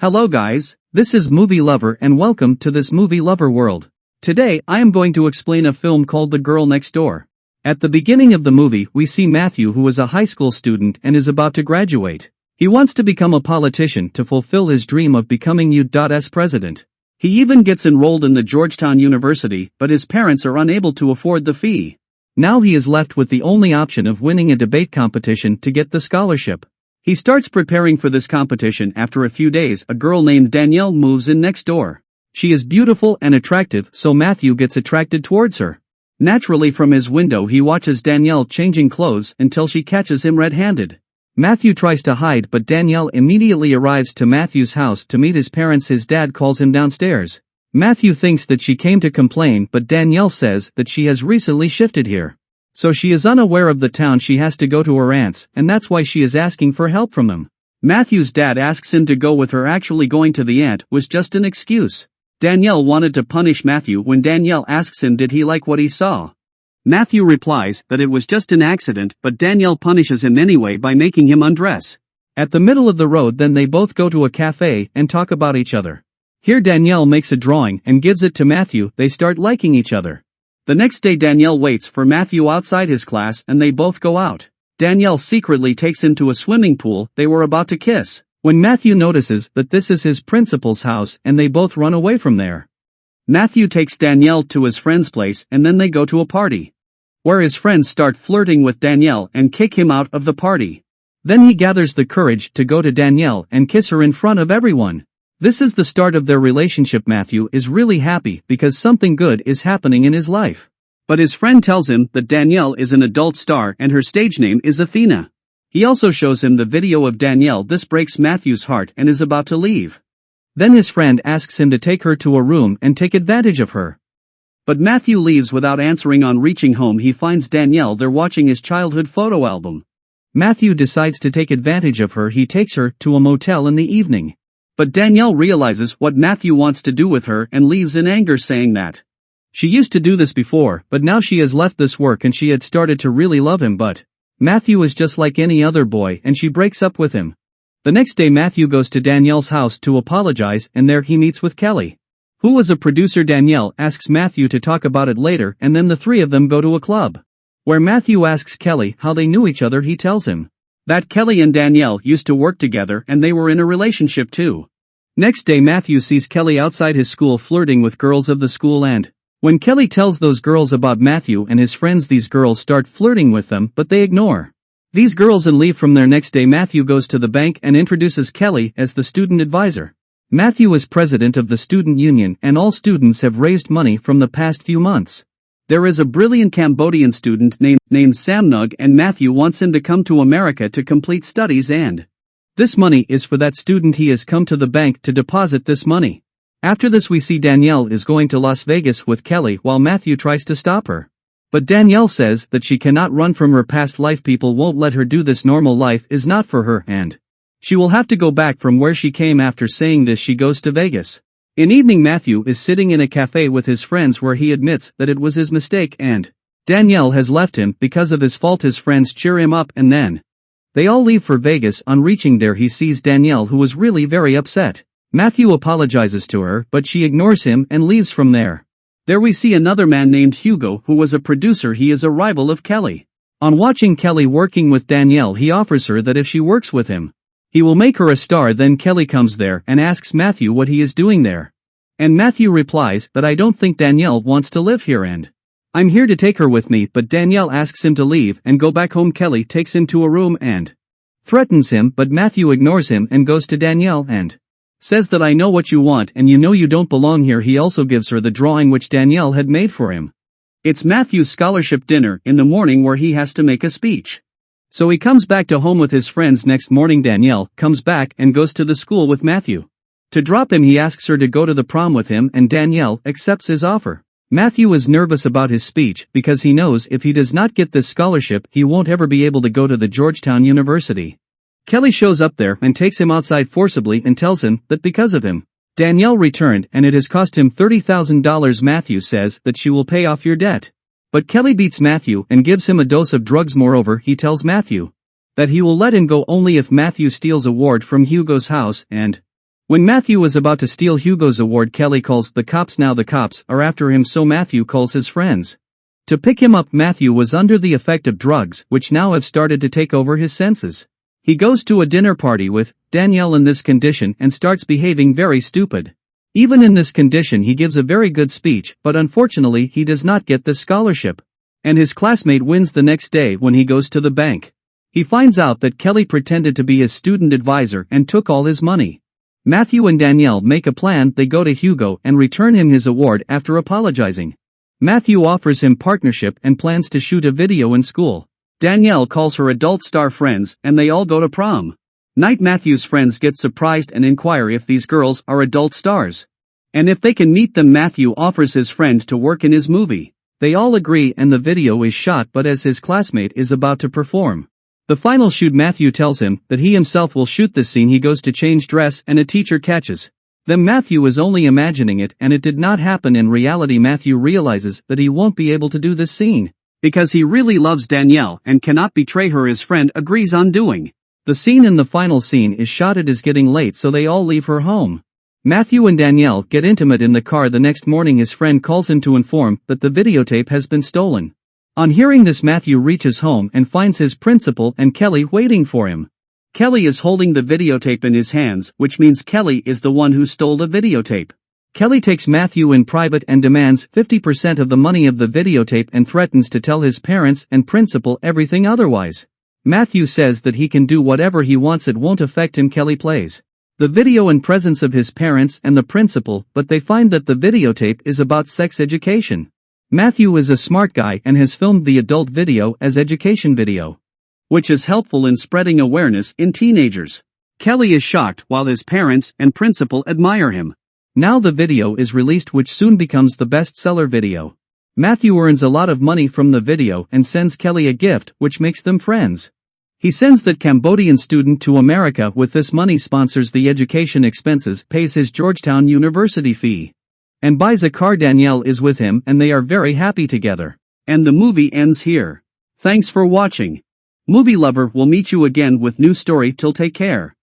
Hello guys, this is Movie Lover and welcome to this Movie Lover world. Today I am going to explain a film called The Girl Next Door. At the beginning of the movie we see Matthew, who is a high school student and is about to graduate. He wants to become a politician to fulfill his dream of becoming U.S. president. He even gets enrolled in the Georgetown University, but his parents are unable to afford the fee. Now he is left with the only option of winning a debate competition to get the scholarship. He starts preparing for this competition. After a few days, a girl named Danielle moves in next door. She is beautiful and attractive, so Matthew gets attracted towards her. Naturally, from his window he watches Danielle changing clothes until she catches him red-handed. Matthew tries to hide, but Danielle immediately arrives to Matthew's house to meet his parents. His dad calls him downstairs. Matthew thinks that she came to complain, but Danielle says that she has recently shifted here. So she is unaware of the town she has to go to her aunt's, and that's why she is asking for help from him. Matthew's dad asks him to go with her. Actually, going to the aunt was just an excuse. Danielle wanted to punish Matthew when Danielle asks him did he like what he saw. Matthew replies that it was just an accident, but Danielle punishes him anyway by making him undress. At the middle of the road, then they both go to a cafe and talk about each other. Here Danielle makes a drawing and gives it to Matthew. They start liking each other. The next day Danielle waits for Matthew outside his class and they both go out. Danielle secretly takes him to a swimming pool. They were about to kiss when Matthew notices that this is his principal's house and they both run away from there. Matthew takes Danielle to his friend's place and then they go to a party, where his friends start flirting with Danielle and kick him out of the party. Then he gathers the courage to go to Danielle and kiss her in front of everyone. This is the start of their relationship. Matthew is really happy because something good is happening in his life. But his friend tells him that Danielle is an adult star and her stage name is Athena. He also shows him the video of Danielle. This breaks Matthew's heart and is about to leave. Then his friend asks him to take her to a room and take advantage of her. But Matthew leaves without answering. On reaching home he finds Danielle there watching his childhood photo album. Matthew decides to take advantage of her. He takes her to a motel in the evening. But Danielle realizes what Matthew wants to do with her and leaves in anger, saying that she used to do this before, but now she has left this work and she had started to really love him. But Matthew is just like any other boy and she breaks up with him. The next day Matthew goes to Danielle's house to apologize, and there he meets with Kelly, who was a producer. Danielle asks Matthew to talk about it later, and then the three of them go to a club, where Matthew asks Kelly how they knew each other. He tells him that Kelly and Danielle used to work together and they were in a relationship too. Next day Matthew sees Kelly outside his school flirting with girls of the school, and when Kelly tells those girls about Matthew and his friends, these girls start flirting with them, but they ignore these girls and leave from there. Next day Matthew goes to the bank and introduces Kelly as the student advisor. Matthew is president of the student union and all students have raised money from the past few months. There is a brilliant Cambodian student named Samnug, and Matthew wants him to come to America to complete studies, and this money is for that student. He has come to the bank to deposit this money. After this we see Danielle is going to Las Vegas with Kelly while Matthew tries to stop her. But Danielle says that she cannot run from her past life. People won't let her do this. Normal life is not for her and she will have to go back from where she came. After saying this she goes to Vegas. In evening Matthew is sitting in a cafe with his friends where he admits that it was his mistake and Danielle has left him because of his fault. His friends cheer him up and then they all leave for Vegas. On reaching there he sees Danielle, who was really very upset. Matthew apologizes to her, but she ignores him and leaves from there. There we see another man named Hugo, who was a producer. He is a rival of Kelly. On watching Kelly working with Danielle he offers her that if she works with him, he will make her a star. Then Kelly comes there and asks Matthew what he is doing there. And Matthew replies that I don't think Danielle wants to live here and I'm here to take her with me. But Danielle asks him to leave and go back home. Kelly takes him to a room and threatens him, but Matthew ignores him and goes to Danielle and says that I know what you want and you know you don't belong here. He also gives her the drawing which Danielle had made for him. It's Matthew's scholarship dinner in the morning where he has to make a speech. So he comes back to home with his friends. Next morning Danielle comes back and goes to the school with Matthew to drop him. He asks her to go to the prom with him and Danielle accepts his offer. Matthew is nervous about his speech because he knows if he does not get this scholarship he won't ever be able to go to the Georgetown University. Kelly shows up there and takes him outside forcibly and tells him that because of him, Danielle returned and it has cost him $30,000. Matthew says that she will pay off your debt. But Kelly beats Matthew and gives him a dose of drugs. Moreover, he tells Matthew that he will let him go only if Matthew steals a ward from Hugo's house, and When Matthew was about to steal Hugo's award, Kelly calls the cops. Now the cops are after him, so Matthew calls his friends to pick him up. Matthew was under the effect of drugs, which now have started to take over his senses. He goes to a dinner party with Danielle in this condition and starts behaving very stupid. Even in this condition he gives a very good speech, but unfortunately he does not get the scholarship. And his classmate wins the next day when he goes to the bank. He finds out that Kelly pretended to be his student advisor and took all his money. Matthew and Danielle make a plan. They go to Hugo and return him his award after apologizing. Matthew offers him partnership and plans to shoot a video in school. Danielle calls her adult star friends and they all go to prom. Night. Matthew's friends get surprised and inquire if these girls are adult stars, and if they can meet them. Matthew offers his friend to work in his movie. They all agree and the video is shot, but as his classmate is about to perform the final shoot, Matthew tells him that he himself will shoot this scene. He goes to change dress and a teacher catches them. Matthew is only imagining it and it did not happen in reality. Matthew realizes that he won't be able to do this scene because he really loves Danielle and cannot betray her. His friend agrees on doing the scene. In the final scene is shot. It is getting late, so they all leave her home. Matthew and Danielle get intimate in the car. The next morning his friend calls him to inform that the videotape has been stolen. On hearing this, Matthew reaches home and finds his principal and Kelly waiting for him. Kelly is holding the videotape in his hands, which means Kelly is the one who stole the videotape. Kelly takes Matthew in private and demands 50% of the money of the videotape and threatens to tell his parents and principal everything otherwise. Matthew says that he can do whatever he wants, it won't affect him. Kelly plays the video in presence of his parents and the principal, but they find that the videotape is about sex education. Matthew is a smart guy and has filmed the adult video as education video, which is helpful in spreading awareness in teenagers. Kelly is shocked while his parents and principal admire him. Now the video is released, which soon becomes the bestseller video. Matthew earns a lot of money from the video and sends Kelly a gift, which makes them friends. He sends that Cambodian student to America. With this money, sponsors the education expenses, pays his Georgetown University fee, and buys a car. Danielle is with him and they are very happy together. And the movie ends here. Thanks for watching. Movie Lover will meet you again with new story. Till take care.